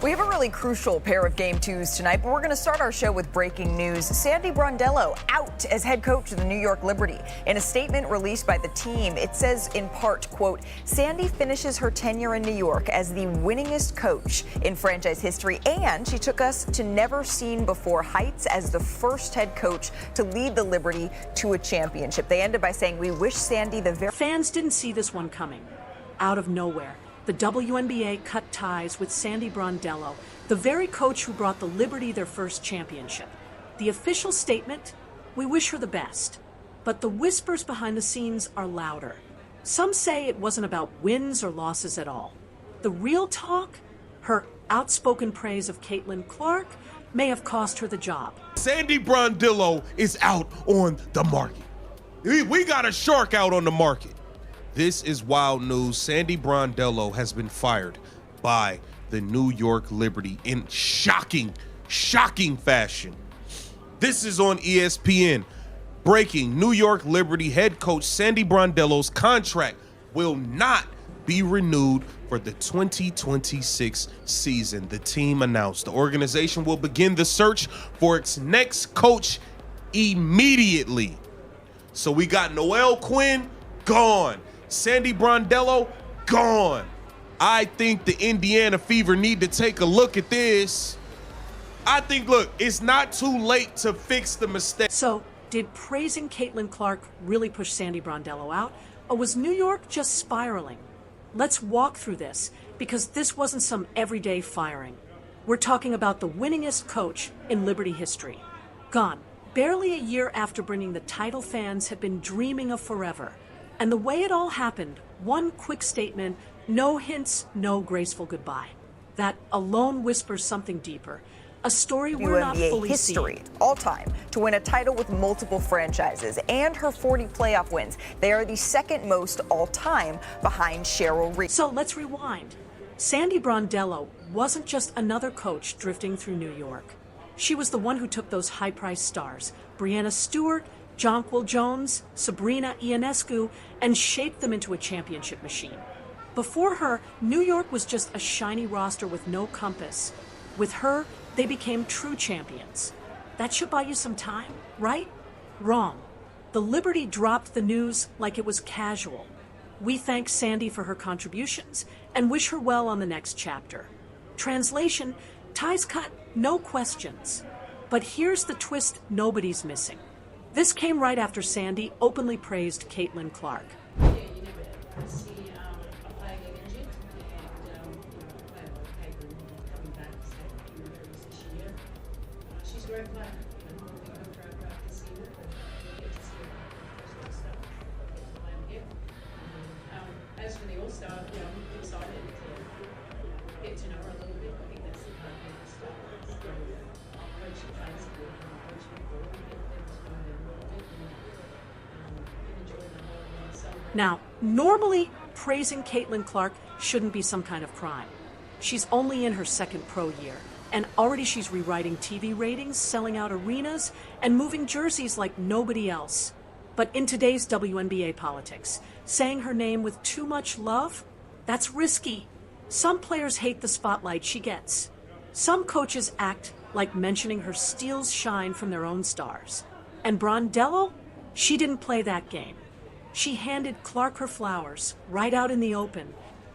We have a really crucial pair of Game 2s tonight, but we're going to start our show with breaking news. Sandy Brondello out as head coach of the New York Liberty. In a statement released by the team, it says in part, quote, Sandy finishes her tenure in New York as the winningest coach in franchise history, and she took us to never-seen-before heights as the first head coach to lead the Liberty to a championship. They ended by saying, we wish Sandy the very... Fans didn't see this one coming. Out of nowhere, the WNBA cut ties with Sandy Brondello, the very coach who brought the Liberty their first championship. The official statement, we wish her the best. But the whispers behind the scenes are louder. Some say it wasn't about wins or losses at all. The real talk, her outspoken praise of Caitlin Clark, may have cost her the job. Sandy Brondello is out on the market. We got a shark out on the market. This is wild news. Sandy Brondello has been fired by the New York Liberty in shocking fashion. This is on ESPN. Breaking: New York Liberty head coach Sandy Brondello's contract will not be renewed for the 2026 season. The team announced the organization will begin the search for its next coach immediately. So we got Noel Quinn gone. Sandy Brondello, gone. I think the Indiana Fever need to take a look at this. I think, look, it's not too late to fix the mistake. So, did praising Caitlin Clark really push Sandy Brondello out, or was New York just spiraling? Let's walk through this, because this wasn't some everyday firing. We're talking about the winningest coach in Liberty history. Gone, barely a year after bringing the title fans have been dreaming of forever. And the way it all happened, one quick statement, no hints, no graceful goodbye. That alone whispers something deeper. A story we're not fully history, seeing. All time, to win a title with multiple franchises and her 40 playoff wins. They are the second most all time behind Cheryl Reed. So let's rewind. Sandy Brondello wasn't just another coach drifting through New York. She was the one who took those high-priced stars, Brianna Stewart, Jonquil Jones, Sabrina Ionescu, and shaped them into a championship machine. Before her, New York was just a shiny roster with no compass. With her, they became true champions. That should buy you some time, right? Wrong. The Liberty dropped the news like it was casual. We thank Sandy for her contributions and wish her well on the next chapter. Translation, ties cut, no questions. But here's the twist nobody's missing. This came right after Sandy openly praised Caitlin Clark. Yeah, you never see a player get injured, and a player like Caitlin coming back to set injuries this year. She's a great player, and we hope for her to see her, but we get to see her sort of stuff that the player get. As for the All-Star, I'm excited to get to know her a little bit. I think that's the part of the stuff. Coaching players good and coaching good. Now, normally, praising Caitlin Clark shouldn't be some kind of crime. She's only in her second pro year, and already she's rewriting TV ratings, selling out arenas, and moving jerseys like nobody else. But in today's WNBA politics, saying her name with too much love, that's risky. Some players hate the spotlight she gets. Some coaches act like mentioning her steals shine from their own stars. And Brondello, she didn't play that game. She handed Clark her flowers right out in the open,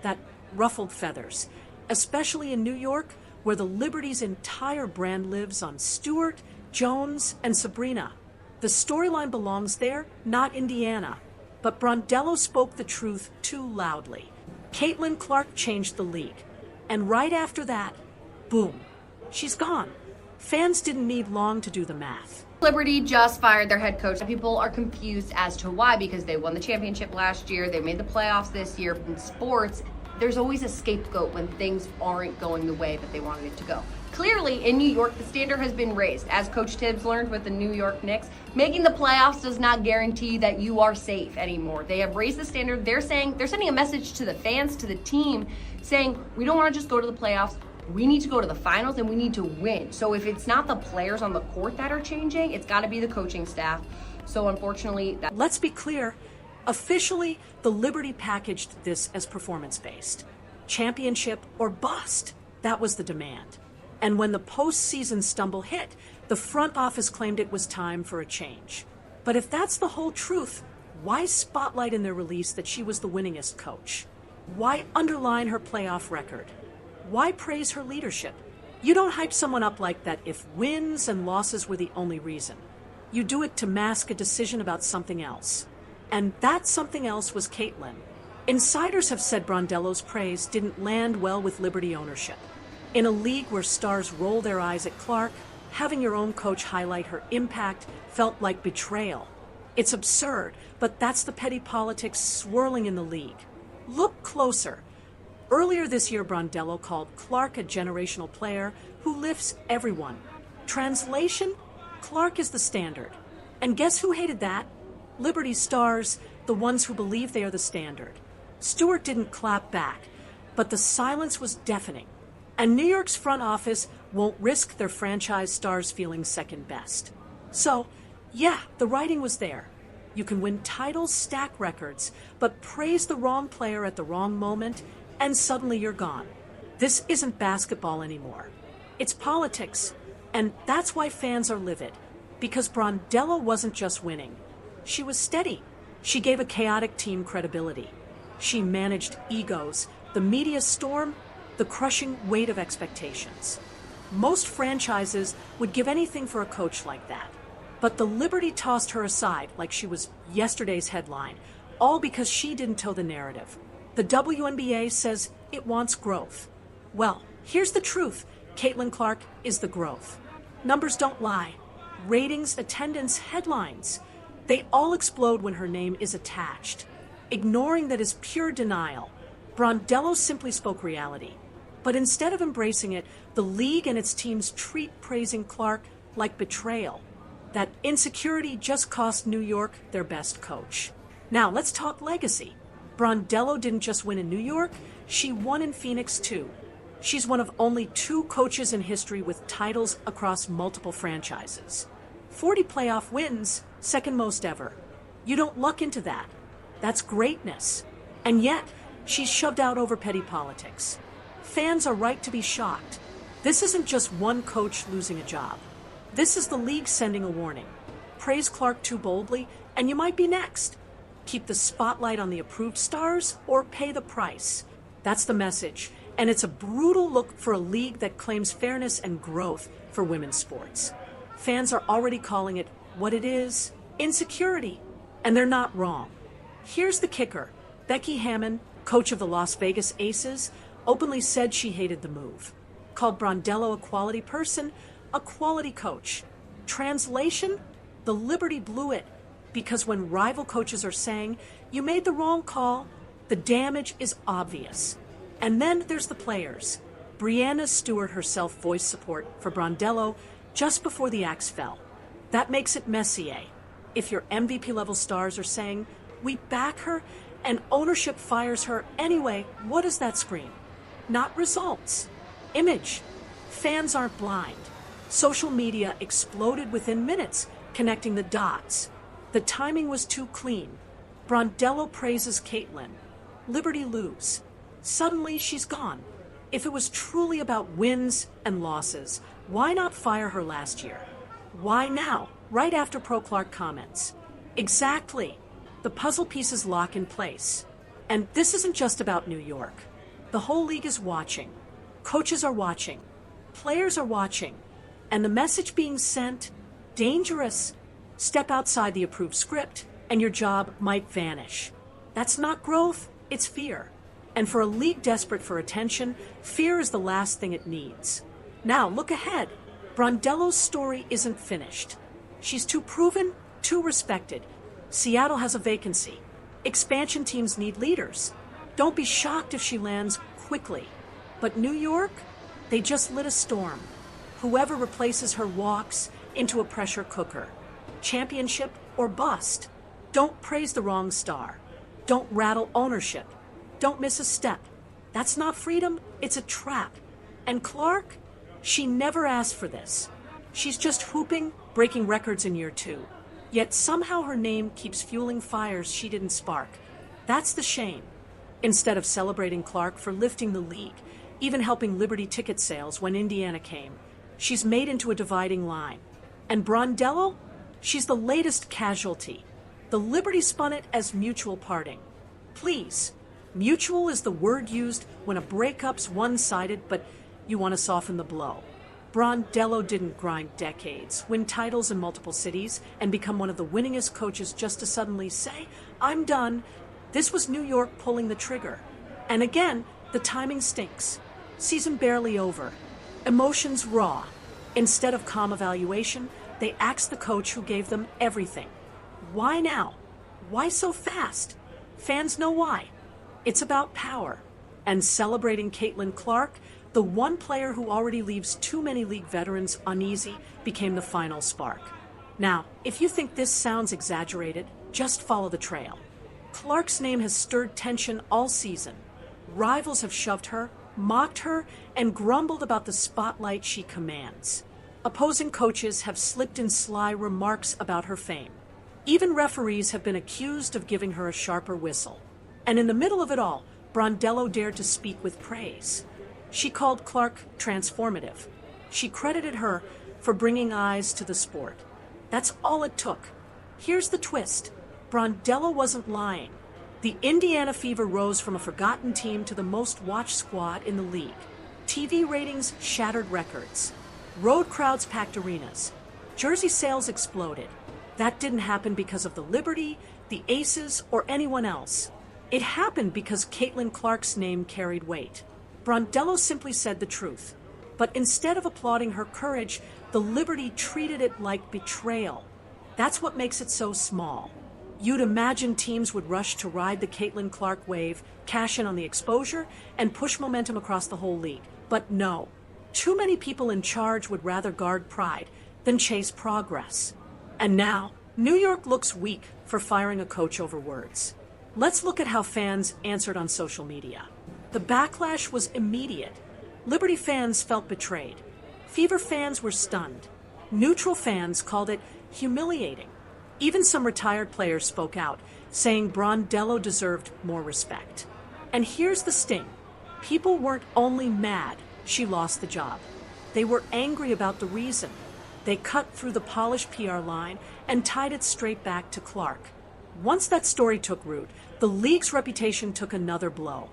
that ruffled feathers, especially in New York, where the Liberty's entire brand lives on Stewart, Jones, and Sabrina. The storyline belongs there, not Indiana. But Brondello spoke the truth too loudly. Caitlin Clark changed the league. And right after that, boom, she's gone. Fans didn't need long to do the math. Liberty just fired their head coach. People are confused as to why, because they won the championship last year, they made the playoffs this year. In sports, there's always a scapegoat when things aren't going the way that they wanted it to go. Clearly, in New York, the standard has been raised. As Coach Tibbs learned with the New York Knicks, making the playoffs does not guarantee that you are safe anymore. They have raised the standard. They're sending a message to the fans, to the team, saying, we don't want to just go to the playoffs. We need to go to the finals and we need to win. So if it's not the players on the court that are changing, it's got to be the coaching staff. So unfortunately, let's be clear. Officially, the Liberty packaged this as performance-based. Championship or bust. That was the demand. And when the postseason stumble hit, the front office claimed it was time for a change. But if that's the whole truth, why spotlight in their release that she was the winningest coach? Why underline her playoff record? Why praise her leadership? You don't hype someone up like that if wins and losses were the only reason. You do it to mask a decision about something else. And that something else was Caitlin. Insiders have said Brondello's praise didn't land well with Liberty ownership. In a league where stars roll their eyes at Clark, having your own coach highlight her impact felt like betrayal. It's absurd, but that's the petty politics swirling in the league. Look closer. Earlier this year, Brondello called Clark a generational player who lifts everyone. Translation? Clark is the standard. And guess who hated that? Liberty stars, the ones who believe they are the standard. Stewart didn't clap back, but the silence was deafening. And New York's front office won't risk their franchise stars feeling second best. So, yeah, the writing was there. You can win titles, stack records, but praise the wrong player at the wrong moment, and suddenly you're gone. This isn't basketball anymore. It's politics, and that's why fans are livid. Because Brondello wasn't just winning. She was steady. She gave a chaotic team credibility. She managed egos, the media storm, the crushing weight of expectations. Most franchises would give anything for a coach like that. But the Liberty tossed her aside like she was yesterday's headline, all because she didn't toe the narrative. The WNBA says it wants growth. Well, here's the truth. Caitlin Clark is the growth. Numbers don't lie. Ratings, attendance, headlines. They all explode when her name is attached. Ignoring that is pure denial. Brondello simply spoke reality. But instead of embracing it, the league and its teams treat praising Clark like betrayal. That insecurity just cost New York their best coach. Now, let's talk legacy. Brondello didn't just win in New York, she won in Phoenix too. She's one of only 2 coaches in history with titles across multiple franchises. 40 playoff wins, second most ever. You don't luck into that. That's greatness. And yet, she's shoved out over petty politics. Fans are right to be shocked. This isn't just one coach losing a job. This is the league sending a warning. Praise Clark too boldly, and you might be next. Keep the spotlight on the approved stars or pay the price. That's the message. And it's a brutal look for a league that claims fairness and growth for women's sports. Fans are already calling it what it is, insecurity. And they're not wrong. Here's the kicker. Becky Hammon, coach of the Las Vegas Aces, openly said she hated the move. Called Brondello a quality person, a quality coach. Translation? The Liberty blew it. Because when rival coaches are saying, you made the wrong call, the damage is obvious. And then there's the players. Breanna Stewart herself voiced support for Brondello just before the axe fell. That makes it Messier. If your MVP-level stars are saying, we back her, and ownership fires her anyway, what does that scream? Not results. Image. Fans aren't blind. Social media exploded within minutes, connecting the dots. The timing was too clean. Brondello praises Caitlin. Liberty lose. Suddenly, she's gone. If it was truly about wins and losses, why not fire her last year? Why now, right after Pro Clark comments? Exactly. The puzzle pieces lock in place. And this isn't just about New York. The whole league is watching. Coaches are watching. Players are watching. And the message being sent, dangerous. Step outside the approved script, and your job might vanish. That's not growth, it's fear. And for a league desperate for attention, fear is the last thing it needs. Now, look ahead. Brondello's story isn't finished. She's too proven, too respected. Seattle has a vacancy. Expansion teams need leaders. Don't be shocked if she lands quickly. But New York, they just lit a storm. Whoever replaces her walks into a pressure cooker. Championship or bust. Don't praise the wrong star. Don't rattle ownership. Don't miss a step. That's not freedom, it's a trap. And Clark, she never asked for this. She's just hooping, breaking records in year 2. Yet somehow her name keeps fueling fires she didn't spark. That's the shame. Instead of celebrating Clark for lifting the league, even helping Liberty ticket sales when Indiana came. She's made into a dividing line. And Brondello? She's the latest casualty. The Liberty spun it as mutual parting. Please, mutual is the word used when a breakup's one-sided, but you want to soften the blow. Brondello didn't grind decades, win titles in multiple cities, and become one of the winningest coaches just to suddenly say, I'm done. This was New York pulling the trigger. And again, the timing stinks. Season barely over. Emotions raw. Instead of calm evaluation, they axed the coach who gave them everything. Why now? Why so fast? Fans know why. It's about power. And celebrating Caitlin Clark, the one player who already leaves too many league veterans uneasy, became the final spark. Now, if you think this sounds exaggerated, just follow the trail. Clark's name has stirred tension all season. Rivals have shoved her, mocked her, and grumbled about the spotlight she commands. Opposing coaches have slipped in sly remarks about her fame. Even referees have been accused of giving her a sharper whistle. And in the middle of it all, Brondello dared to speak with praise. She called Clark transformative. She credited her for bringing eyes to the sport. That's all it took. Here's the twist. Brondello wasn't lying. The Indiana Fever rose from a forgotten team to the most watched squad in the league. TV ratings shattered records. Road crowds packed arenas. Jersey sales exploded. That didn't happen because of the Liberty, the Aces, or anyone else. It happened because Caitlin Clark's name carried weight. Brondello simply said the truth. But instead of applauding her courage, the Liberty treated it like betrayal. That's what makes it so small. You'd imagine teams would rush to ride the Caitlin Clark wave, cash in on the exposure, and push momentum across the whole league. But no. Too many people in charge would rather guard pride than chase progress. And now, New York looks weak for firing a coach over words. Let's look at how fans answered on social media. The backlash was immediate. Liberty fans felt betrayed. Fever fans were stunned. Neutral fans called it humiliating. Even some retired players spoke out, saying Brondello deserved more respect. And here's the sting. People weren't only mad she lost the job. They were angry about the reason. They cut through the polished PR line and tied it straight back to Clark. Once that story took root, the league's reputation took another blow.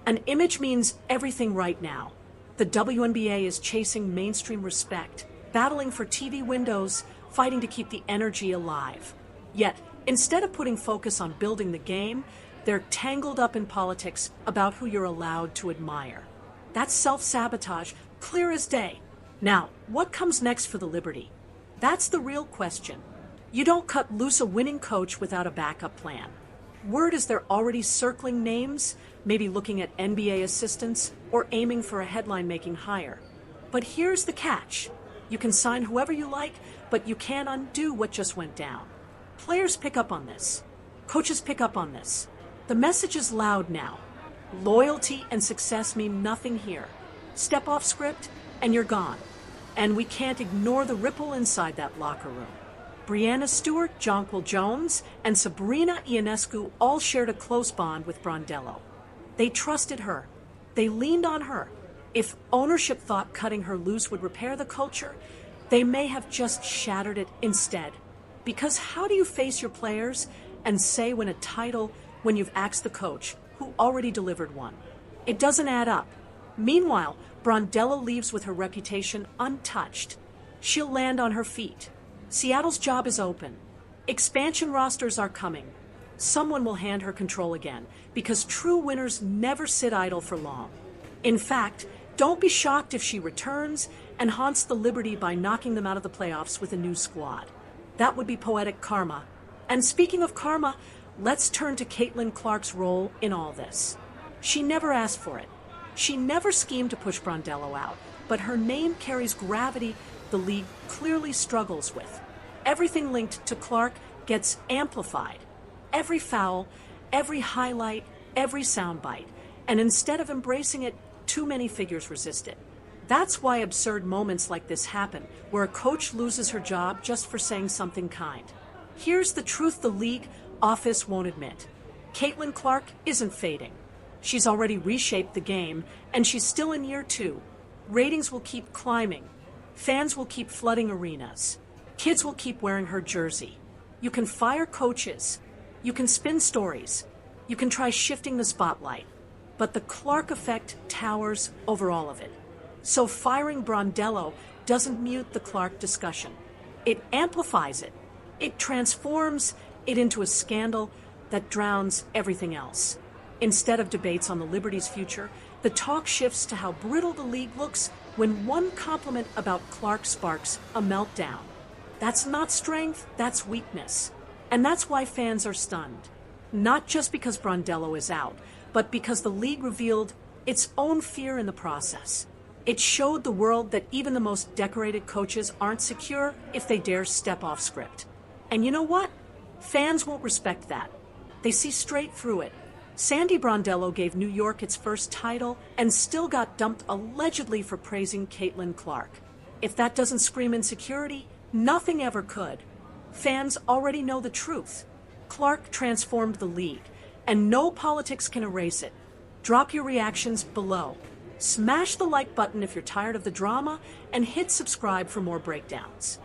An image means everything right now. The WNBA is chasing mainstream respect, battling for TV windows, fighting to keep the energy alive. Yet, instead of putting focus on building the game, they're tangled up in politics about who you're allowed to admire. That's self-sabotage, clear as day. Now, what comes next for the Liberty? That's the real question. You don't cut loose a winning coach without a backup plan. Word is they're already circling names, maybe looking at NBA assistants, or aiming for a headline-making hire. But here's the catch. You can sign whoever you like, but you can't undo what just went down. Players pick up on this. Coaches pick up on this. The message is loud now. Loyalty and success mean nothing here. Step off script, and you're gone. And we can't ignore the ripple inside that locker room. Brianna Stewart, Jonquil Jones, and Sabrina Ionescu all shared a close bond with Brondello. They trusted her. They leaned on her. If ownership thought cutting her loose would repair the culture, they may have just shattered it instead. Because how do you face your players and say win a title when you've axed the coach, who already delivered one? It doesn't add up. Meanwhile, Brondello leaves with her reputation untouched. She'll land on her feet. Seattle's job is open. Expansion rosters are coming. Someone will hand her control again, because true winners never sit idle for long. In fact, don't be shocked if she returns and haunts the Liberty by knocking them out of the playoffs with a new squad. That would be poetic karma. And speaking of karma, let's turn to Caitlin Clark's role in all this. She never asked for it. She never schemed to push Brondello out, but her name carries gravity the league clearly struggles with. Everything linked to Clark gets amplified. Every foul, every highlight, every soundbite. And instead of embracing it, too many figures resist it. That's why absurd moments like this happen, where a coach loses her job just for saying something kind. Here's the truth the league office won't admit. Caitlin Clark isn't fading. She's already reshaped the game, and she's still in year 2. Ratings will keep climbing. Fans will keep flooding arenas. Kids will keep wearing her jersey. You can fire coaches. You can spin stories. You can try shifting the spotlight. But the Clark effect towers over all of it. So firing Brondello doesn't mute the Clark discussion. It amplifies it. It transforms it into a scandal that drowns everything else. Instead of debates on the Liberty's future, the talk shifts to how brittle the league looks when one compliment about Clark sparks a meltdown. That's not strength, that's weakness. And that's why fans are stunned. Not just because Brondello is out, but because the league revealed its own fear in the process. It showed the world that even the most decorated coaches aren't secure if they dare step off script. And you know what? Fans won't respect that. They see straight through it. Sandy Brondello gave New York its first title and still got dumped allegedly for praising Caitlin Clark. If that doesn't scream insecurity, nothing ever could. Fans already know the truth. Clark transformed the league, and no politics can erase it. Drop your reactions below. Smash the like button if you're tired of the drama, and hit subscribe for more breakdowns.